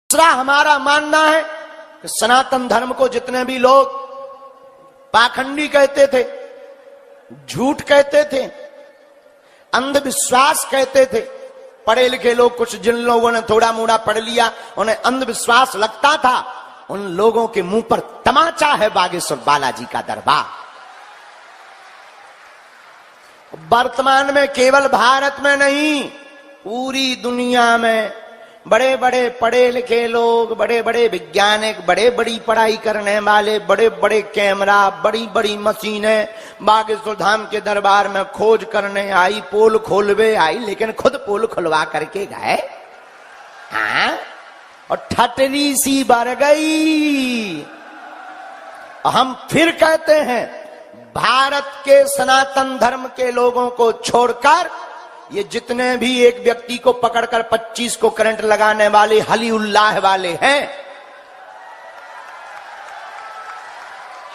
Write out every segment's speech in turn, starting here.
दूसरा हमारा मानना है कि सनातन धर्म को जितने भी लोग पाखंडी कहते थे, झूठ कहते थे, अंधविश्वास कहते थे, पढ़े लिखे लोग कुछ जिन लोगों ने थोड़ा मोड़ा पढ़ लिया उन्हें अंधविश्वास लगता था, उन लोगों के मुंह पर तमाचा है बागेश्वर बालाजी का दरबार। वर्तमान में केवल भारत में नहीं, पूरी दुनिया में बड़े बड़े पढ़े लिखे लोग, बड़े बड़े वैज्ञानिक, बड़े बड़ी पढ़ाई करने वाले, बड़े बड़े कैमरा, बड़ी बड़ी मशीनें बागेश्वर धाम के दरबार में खोज करने आई, पोल खोलवे आई, लेकिन खुद पोल खुलवा करके गए, हाँ, और ठटरी सी बर गई। हम फिर कहते हैं भारत के सनातन धर्म के लोगों को छोड़कर ये जितने भी एक व्यक्ति को पकड़कर 25 को करंट लगाने वाले हली उल्लाह वाले हैं,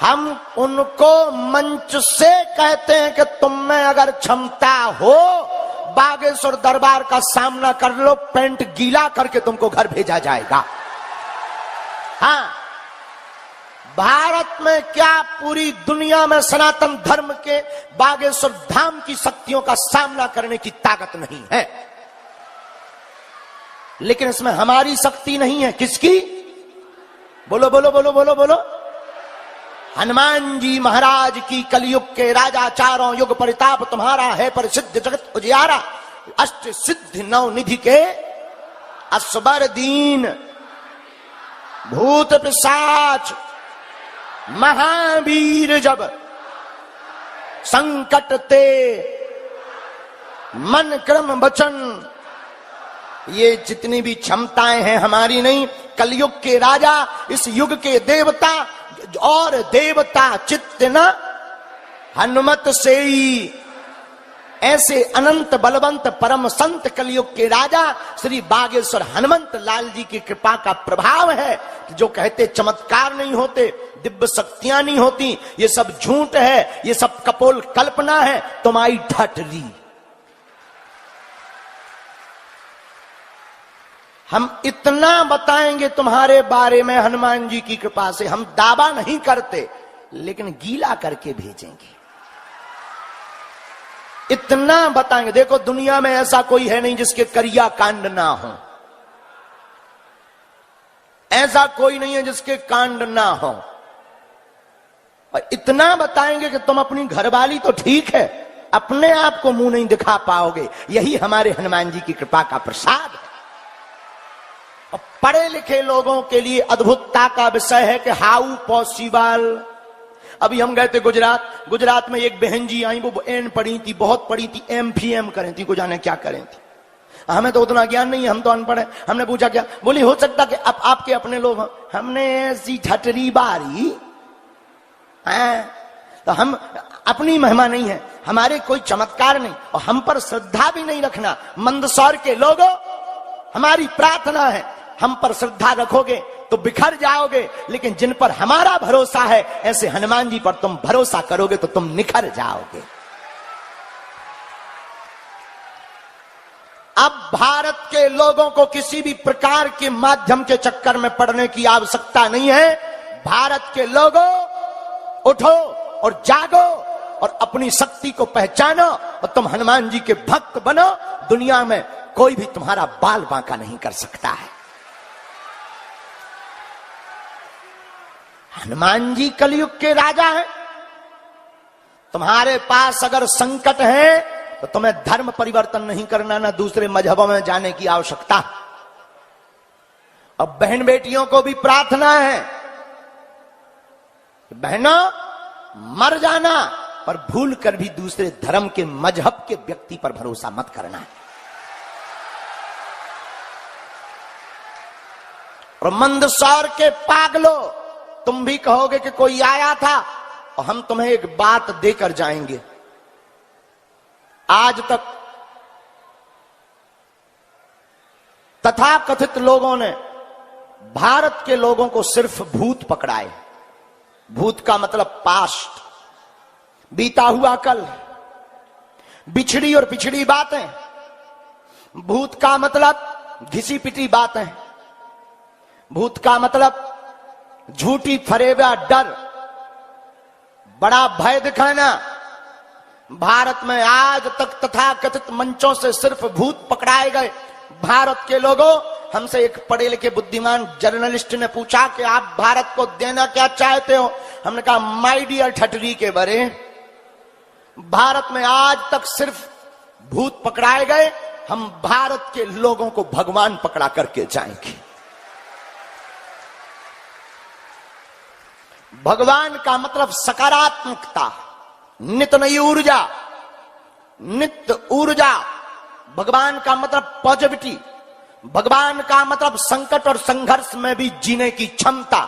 हम उनको मंच से कहते हैं कि तुम में अगर क्षमता हो बागेश्वर दरबार का सामना कर लो, पेंट गीला करके तुमको घर भेजा जाएगा। हाँ, भारत में क्या पूरी दुनिया में सनातन धर्म के बागेश्वर धाम की शक्तियों का सामना करने की ताकत नहीं है, लेकिन इसमें हमारी शक्ति नहीं है। किसकी? बोलो बोलो बोलो बोलो बोलो। हनुमान जी महाराज की कलयुग के राजा, चारों युग परिताप तुम्हारा है, प्रसिद्ध जगत उजियारा, अष्ट सिद्ध नौ निधि के असबर दीन, भूत पिशाच महावीर जब संकट ते मन क्रम वचन, ये जितनी भी क्षमताएं हैं हमारी नहीं, कलयुग के राजा, इस युग के देवता, और देवता चित्त न हनुमत से ही, ऐसे अनंत बलवंत परम संत कलयुग के राजा श्री बागेश्वर हनुमंत लाल जी की कृपा का प्रभाव है। जो कहते चमत्कार नहीं होते, दिव्य शक्तियां नहीं होती, ये सब झूठ है, ये सब कपोल कल्पना है, तुम्हारी ठटरी। हम इतना बताएंगे तुम्हारे बारे में हनुमान जी की कृपा से, हम दावा नहीं करते, लेकिन गीला करके भेजेंगे, इतना बताएंगे। देखो दुनिया में ऐसा कोई है नहीं जिसके करिया कांड ना हो, ऐसा कोई नहीं है जिसके कांड ना हो, और इतना बताएंगे कि तुम अपनी घरवाली तो ठीक है, अपने आप को मुंह नहीं दिखा पाओगे। यही हमारे हनुमान जी की कृपा का प्रसाद है। और पढ़े लिखे लोगों के लिए अद्भुतता का विषय है कि हाउ पॉसिबल। अभी हम गए थे गुजरात में एक बहन जी आई, वो एन पढ़ी थी, बहुत पढ़ी थी, एमफीएम करें थी, को जाने क्या करें थी, हमें तो उतना ज्ञान नहीं है, हम तो अनपढ़ हैं। हमने पूछा क्या, बोली हो सकता कि अब आपके अपने लोग हैं। हमने ऐसी ठटरी बारी हैं, तो हम अपनी महिमा नहीं है, हमारे कोई चमत्कार नहीं, और हम पर श्रद्धा भी नहीं रखना। मंदसौर के लोगों, हमारी प्रार्थना है हम पर श्रद्धा रखोगे तो बिखर जाओगे, लेकिन जिन पर हमारा भरोसा है, ऐसे हनुमान जी पर तुम भरोसा करोगे तो तुम निखर जाओगे। अब भारत के लोगों को किसी भी प्रकार के माध्यम के चक्कर में पड़ने की आवश्यकता नहीं है। भारत के लोगों, उठो और जागो और अपनी शक्ति को पहचानो, और तुम हनुमान जी के भक्त बनो। दुनिया में कोई भी तुम्हारा बाल बांका नहीं कर सकता है। हनुमान जी कलयुग के राजा हैं। तुम्हारे पास अगर संकट है तो तुम्हें धर्म परिवर्तन नहीं करना, ना दूसरे मजहबों में जाने की आवश्यकता। अब बहन बेटियों को भी प्रार्थना है, बहनों मर जाना, पर भूल कर भी दूसरे धर्म के मजहब के व्यक्ति पर भरोसा मत करना है। और मंदसौर के पागलो, तुम भी कहोगे कि कोई आया था, और हम तुम्हें एक बात देकर जाएंगे। आज तक तथाकथित लोगों ने भारत के लोगों को सिर्फ भूत पकड़ाए। भूत का मतलब पास्ट, बीता हुआ कल, बिछड़ी और पिछड़ी बातें। भूत का मतलब घिसी पिटी बातें। भूत का मतलब झूठी फरेबा डर, बड़ा भय दिखाना। भारत में आज तक तथाकथित मंचों से सिर्फ भूत पकड़ाए गए। भारत के लोगों, हमसे एक पढ़े लिखे बुद्धिमान जर्नलिस्ट ने पूछा कि आप भारत को देना क्या चाहते हो? हमने कहा माय डियर ठटरी के बरे, भारत में आज तक सिर्फ भूत पकड़ाए गए, हम भारत के लोगों को भगवान पकड़ा करके जाएंगे। भगवान का मतलब सकारात्मकता, नित्य नई ऊर्जा, नित्य ऊर्जा। भगवान का मतलब पॉजिटिविटी। भगवान का मतलब संकट और संघर्ष में भी जीने की क्षमता।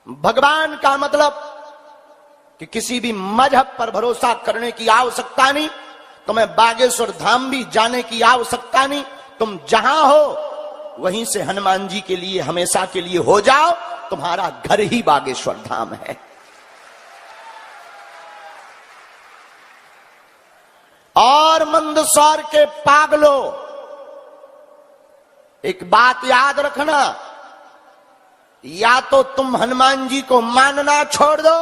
भगवान का मतलब कि किसी भी मजहब पर भरोसा करने की आवश्यकता नहीं, तुम्हें बागेश्वर धाम भी जाने की आवश्यकता नहीं। तुम जहां हो वहीं से हनुमान जी के लिए हमेशा के लिए हो जाओ, तुम्हारा घर ही बागेश्वर धाम है। और मंदसौर के पागलों, एक बात याद रखना, या तो तुम हनुमान जी को मानना छोड़ दो,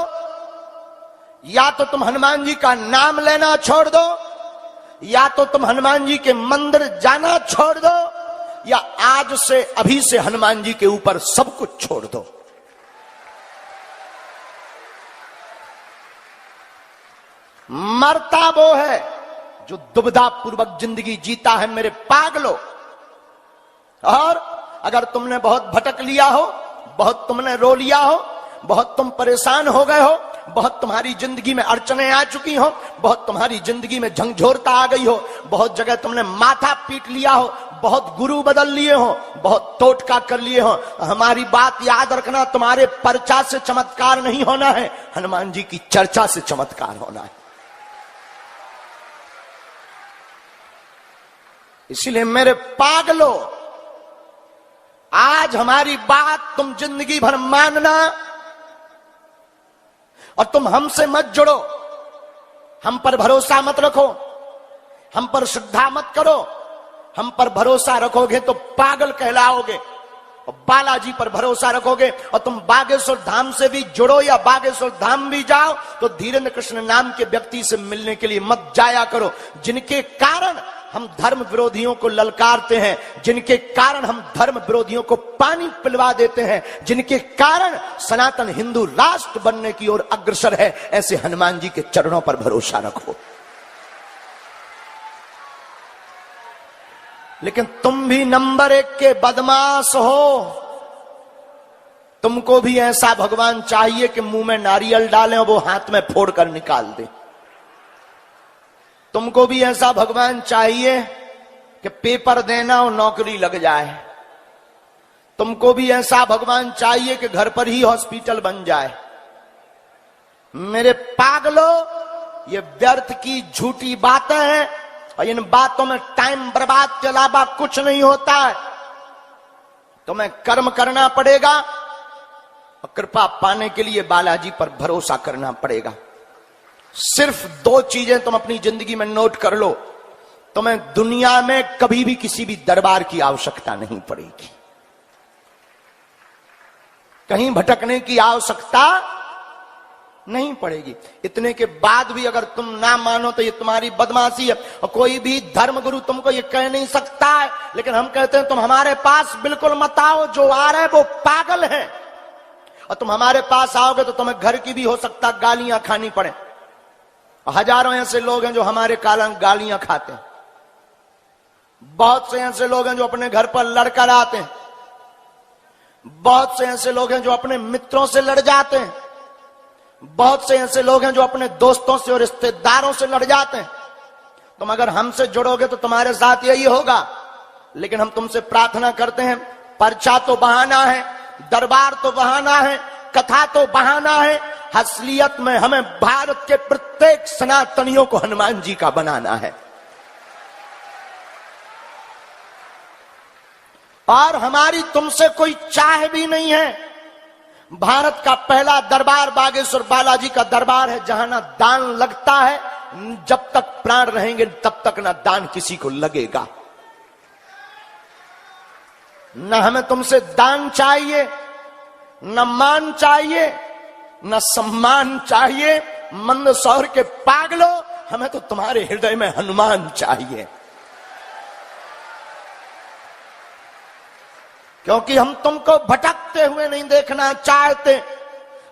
या तो तुम हनुमान जी का नाम लेना छोड़ दो, या तो तुम हनुमान जी के मंदिर जाना छोड़ दो, या आज से अभी से हनुमान जी के ऊपर सब कुछ छोड़ दो। मरता वो है जो दुविधा पूर्वक जिंदगी जीता है मेरे पागलों। और अगर तुमने बहुत भटक लिया हो, बहुत तुमने रो लिया हो, बहुत तुम परेशान हो गए हो, बहुत तुम्हारी जिंदगी में अड़चने आ चुकी हो, बहुत तुम्हारी जिंदगी में झंझोरता आ गई हो, बहुत जगह तुमने माथा पीट लिया हो, बहुत गुरु बदल लिए हो, बहुत टोटका कर लिए हो, हमारी बात याद रखना, तुम्हारे पर्चा से चमत्कार नहीं होना है, हनुमान जी की चर्चा से चमत्कार होना है। इसलिए मेरे पागलों, आज हमारी बात तुम जिंदगी भर मानना, और तुम हमसे मत जुड़ो, हम पर भरोसा मत रखो, हम पर श्रद्धा मत करो। हम पर भरोसा रखोगे तो पागल कहलाओगे, और बालाजी पर भरोसा रखोगे और तुम बागेश्वर धाम से भी जुड़ो या बागेश्वर धाम भी जाओ, तो धीरेन्द्र कृष्ण नाम के व्यक्ति से मिलने के लिए मत जाया करो, जिनके कारण हम धर्म विरोधियों को ललकारते हैं, जिनके कारण हम धर्म विरोधियों को पानी पिलवा देते हैं, जिनके कारण सनातन हिंदू राष्ट्र बनने की ओर अग्रसर है। ऐसे हनुमान जी के चरणों पर भरोसा रखो। लेकिन तुम भी नंबर 1 के बदमाश हो, तुमको भी ऐसा भगवान चाहिए कि मुंह में नारियल डालें और वो हाथ में फोड़कर निकाल दे। तुमको भी ऐसा भगवान चाहिए कि पेपर देना और नौकरी लग जाए। तुमको भी ऐसा भगवान चाहिए कि घर पर ही हॉस्पिटल बन जाए। मेरे पागलों, ये व्यर्थ की झूठी बातें हैं और इन बातों में टाइम बर्बाद के अलावा कुछ नहीं होता है। तुम्हें कर्म करना पड़ेगा और कृपा पाने के लिए बालाजी पर भरोसा करना पड़ेगा। सिर्फ 2 चीजें तुम अपनी जिंदगी में नोट कर लो, तुम्हें दुनिया में कभी भी किसी भी दरबार की आवश्यकता नहीं पड़ेगी, कहीं भटकने की आवश्यकता नहीं पड़ेगी। इतने के बाद भी अगर तुम ना मानो तो ये तुम्हारी बदमाशी है, और कोई भी धर्म गुरु तुमको ये कह नहीं सकता है। लेकिन हम कहते हैं तुम हमारे पास बिल्कुल मत आओ, जो आ रहे वो पागल है, और तुम हमारे पास आओगे तो तुम्हें घर की भी हो सकता गालियां खानी पड़े। हजारों ऐसे लोग हैं जो हमारे कारण गालियां खाते हैं, बहुत से ऐसे लोग हैं जो अपने घर पर लड़कर आते हैं, बहुत से ऐसे लोग हैं जो अपने मित्रों से लड़ जाते हैं, बहुत से ऐसे लोग हैं जो अपने दोस्तों से और रिश्तेदारों से लड़ जाते हैं। तुम अगर हमसे जुड़ोगे तो तुम्हारे साथ यही होगा। लेकिन हम तुमसे प्रार्थना करते हैं, पर्चा तो बहाना है, दरबार तो बहाना है, कथा तो बहाना है, असलियत में हमें भारत के प्रत्येक सनातनियों को हनुमान जी का बनाना है। और हमारी तुमसे कोई चाह भी नहीं है। भारत का पहला दरबार बागेश्वर बालाजी का दरबार है, जहां ना दान लगता है, जब तक प्राण रहेंगे तब तक ना दान किसी को लगेगा। न हमें तुमसे दान चाहिए, न मान चाहिए, न सम्मान चाहिए। मंदसौर के पागलों, हमें तो तुम्हारे हृदय में हनुमान चाहिए। क्योंकि हम तुमको भटकते हुए नहीं देखना चाहते,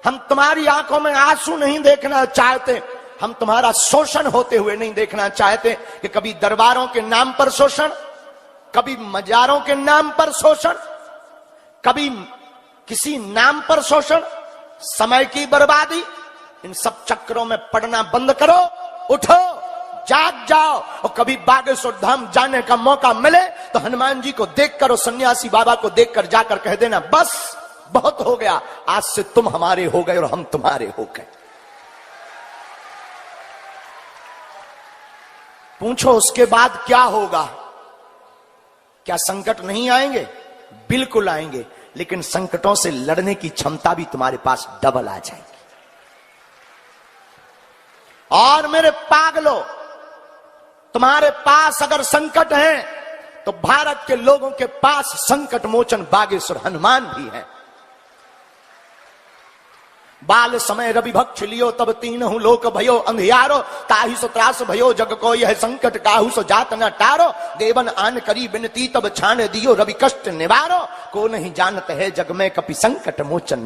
हम तुम्हारी आंखों में आंसू नहीं देखना चाहते, हम तुम्हारा शोषण होते हुए नहीं देखना चाहते कि कभी दरबारों के नाम पर शोषण, कभी मजारों के नाम पर शोषण, कभी किसी नाम पर शोषण, समय की बर्बादी। इन सब चक्रों में पड़ना बंद करो, उठो, जाग जाओ। और कभी बागेश्वर धाम जाने का मौका मिले तो हनुमान जी को देखकर और सन्यासी बाबा को देखकर जाकर कह देना, बस बहुत हो गया, आज से तुम हमारे हो गए और हम तुम्हारे हो गए। पूछो उसके बाद क्या होगा? क्या संकट नहीं आएंगे? बिल्कुल आएंगे, लेकिन संकटों से लड़ने की क्षमता भी तुम्हारे पास डबल आ जाएगी। और मेरे पागलों, तुम्हारे पास अगर संकट है तो भारत के लोगों के पास संकट मोचन बागेश्वर हनुमान भी है। बाल समय रवि भक्ष लियो तब तीनहु लोक भयो अंधियारो, ताहि सो त्रास भयो जग को यह संकट काहू सो जात न टारो। देवन आन करी बिनती तब छान दियो रवि कष्ट निवारो, को नहीं जानत है जग में कपि संकट मोचन।